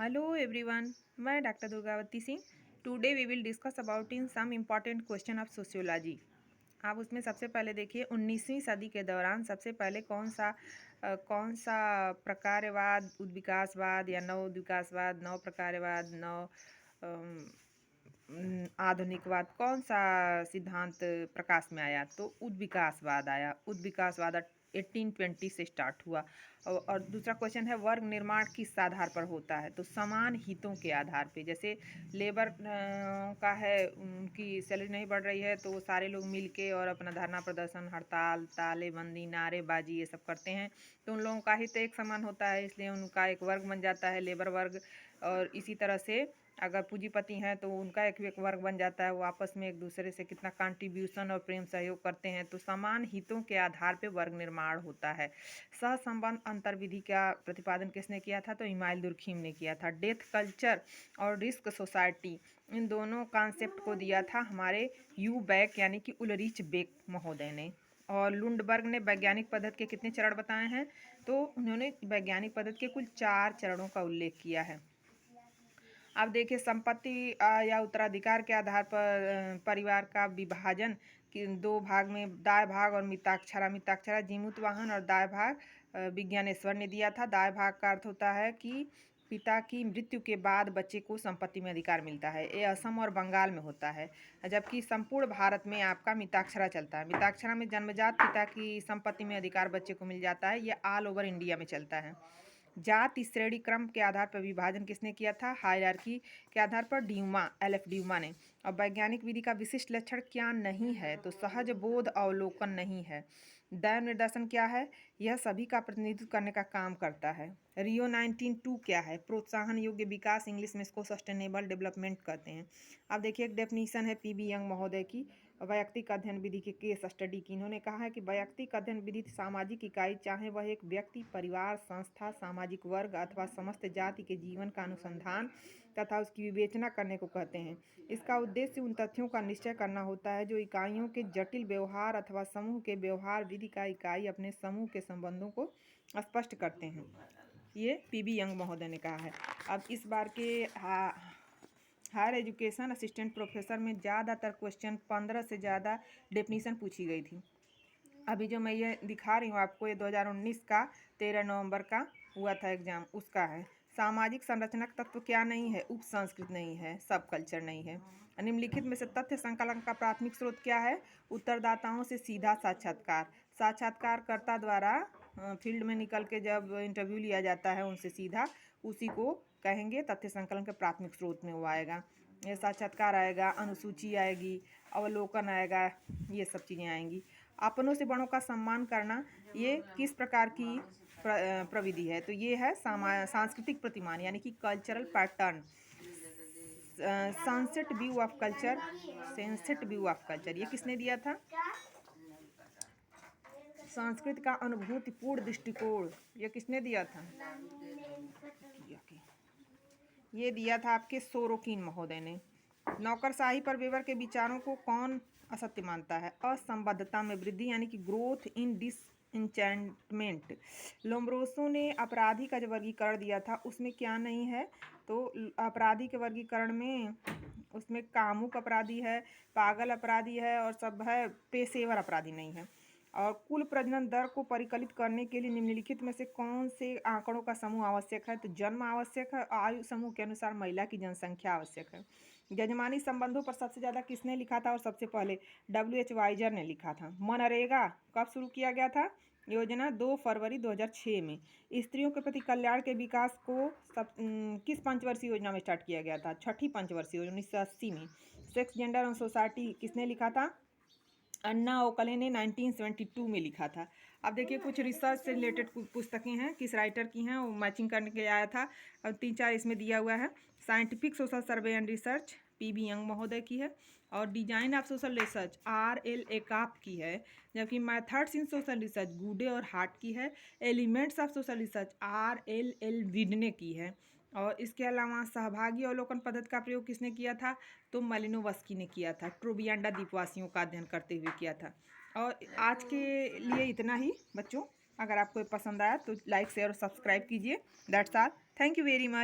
Hello everyone, मैं doctor Durgavati Singh. Today we will discuss about in some important question of sociology. आप उसमें सबसे पहले देखिए 19वीं सदी के दौरान सबसे पहले कौन सा प्रकारवाद, उद्विकासवाद या नव उद्विकासवाद, नव प्रकारवाद, आधुनिकवाद, कौन सा सिद्धांत प्रकाश में आया? तो उद्विकासवाद आया। उद्विकासवाद 1820 से स्टार्ट हुआ। और दूसरा क्वेश्चन है, वर्ग निर्माण किस आधार पर होता है? तो समान हितों के आधार पे। जैसे लेबर का है, उनकी सैलरी नहीं बढ़ रही है तो सारे लोग मिलके और अपना धरना प्रदर्शन, हड़ताल, तालेबंदी, नारेबाजी ये सब करते हैं, तो उन लोगों का हित एक समान होता है, इसलिए उनका एक वर्ग बन जाता है, लेबर वर्ग। और इसी तरह से अगर पूंजीपति हैं तो उनका एक वर्ग बन जाता है, वो आपस में एक दूसरे से कितना कंट्रीब्यूशन और प्रेम सहयोग करते हैं। तो समान हितों के आधार पर वर्ग निर्माण होता है। सहसंबंध अंतर्विधि का प्रतिपादन किसने किया था? तो इमाइल दुर्खीम ने किया था। डेथ कल्चर और रिस्क सोसाइटी, इन दोनों कॉन्सेप्ट को दिया था हमारे यू बैक यानी कि उलरिच बेक महोदय ने। और लुंडबर्ग ने वैज्ञानिक पद्धति के कितने चरण बताए हैं? तो उन्होंने वैज्ञानिक पद्धति के कुल 4 चरणों का उल्लेख किया है। अब देखिए, संपत्ति या उत्तराधिकार के आधार पर परिवार का विभाजन कि 2 भाग में, दाय भाग और मिताक्षरा जीमूतवाहन और दाय भाग विज्ञानेश्वर ने दिया था। दाय भाग का अर्थ होता है कि पिता की मृत्यु के बाद बच्चे को संपत्ति में अधिकार मिलता है। ये असम और बंगाल में होता है, जबकि संपूर्ण भारत में आपका मिताक्षरा चलता है। मिताक्षरा में जन्मजात पिता की संपत्ति में अधिकार बच्चे को मिल जाता है। ये ऑल ओवर इंडिया में चलता है। जाति श्रेणी क्रम के आधार पर विभाजन किसने किया था? हायरार्की के आधार पर एलएफ ड्यूमा ने। और वैज्ञानिक विधि का विशिष्ट लक्षण क्या नहीं है? तो सहज बोध अवलोकन नहीं है। दैव निर्देशन क्या है? यह सभी का प्रतिनिधित्व करने का काम करता है। रियो 19.2 क्या है? प्रोत्साहन योग्य विकास, इंग्लिश में इसको सस्टेनेबल डेवलपमेंट कहते हैं। अब देखिए, एक डेफिनीशन है पीबी यंग महोदय की वैयक्तिक अध्ययन विधि के केस स्टडी की। इन्होंने कहा है कि वैयक्तिक अध्ययन विधि सामाजिक इकाई, चाहे वह एक व्यक्ति, परिवार, संस्था, सामाजिक वर्ग अथवा समस्त जाति के जीवन का अनुसंधान तथा उसकी विवेचना करने को कहते हैं। इसका उद्देश्य उन तथ्यों का निश्चय करना होता है जो इकाइयों के जटिल व्यवहार अथवा समूह के व्यवहार विधि का इकाई अपने समूह के संबंधों को स्पष्ट करते हैं। ये पीबी यंग महोदय ने कहा है। अब इस बार के हायर एजुकेशन असिस्टेंट प्रोफेसर में ज़्यादातर क्वेश्चन 15 से ज़्यादा डेफिनीशन पूछी गई थी। अभी जो मैं ये दिखा रही हूँ आपको, ये 2019 का 13 नवंबर का हुआ था एग्जाम, उसका है। सामाजिक संरचनाक तत्व क्या नहीं है? उप संस्कृत नहीं है, सब कल्चर नहीं है। निम्नलिखित में से तथ्य संकलन का प्राथमिक स्रोत क्या है? उत्तरदाताओं से सीधा साक्षात्कार। साक्षात्कारकर्ता द्वारा फील्ड में निकल के जब इंटरव्यू लिया जाता है उनसे सीधा, उसी को कहेंगे तथ्य संकलन के प्राथमिक स्रोत में वो आएगा। ये साक्षात्कार आएगा, अनुसूची आएगी, अवलोकन आएगा, ये सब चीज़ें आएंगी। अपनों से बड़ों का सम्मान करना, ये किस प्रकार की प्रविधि है? तो ये है सांस्कृतिक प्रतिमान यानी कि cultural pattern. Sunset view of culture, sunset view of culture ये किसने दिया था? संस्कृति का अनुभूतिपूर्ण दृष्टिकोण, ये किसने दिया था? ये दिया था आपके सोरोकिन महोदय ने। नौकरशाही पर वेबर के विचारों को कौन असत्य मानता है? असंबद्धता में वृद्धि यानी कि ग्रोथ इन डिसइंचेंटमेंट। लोम्ब्रोसो ने अपराधी का जो वर्गीकरण दिया था उसमें क्या नहीं है? तो अपराधी के वर्गीकरण में उसमें कामुक अपराधी है, पागल अपराधी है और सब है, पेशेवर अपराधी नहीं है। और कुल प्रजनन दर को परिकलित करने के लिए निम्नलिखित में से कौन से आंकड़ों का समूह आवश्यक है? तो जन्म आवश्यक है, आयु समूह के अनुसार महिला की जनसंख्या आवश्यक है। यजमानी संबंधों पर सबसे ज़्यादा किसने लिखा था? और सबसे पहले WH वाइजर ने लिखा था। मनरेगा कब शुरू किया गया था? योजना 2 फरवरी 2006 में। स्त्रियों के प्रति कल्याण के विकास को किस पंचवर्षीय योजना में स्टार्ट किया गया था? छठी पंचवर्षीय 1980 में। सेक्स, जेंडर और सोसाइटी किसने लिखा था? अन्ना ओकले ने 1972 में लिखा था। अब देखिए, कुछ रिसर्च से रिलेटेड पुस्तकें हैं, किस राइटर की हैं, वो मैचिंग करने के आया था। और 3-4 इसमें दिया हुआ है। Scientific social survey and research PB Young महोदय की है। और design of social research RL Ackoff की है। जबकि मैथड्स इन सोशल रिसर्च गुडे और हार्ट की है। Elements of social research RLL विडने की है। और इसके अलावा सहभागी अवलोकन पद्धति का प्रयोग किसने किया था? तो मालिनोवस्की ने किया था। ट्रोबियांडा द्वीपवासियों का अध्ययन करते हुए किया था। और आज के लिए इतना ही बच्चों। अगर आपको पसंद आया तो लाइक, शेयर और सब्सक्राइब कीजिए। That's all. Thank you very much.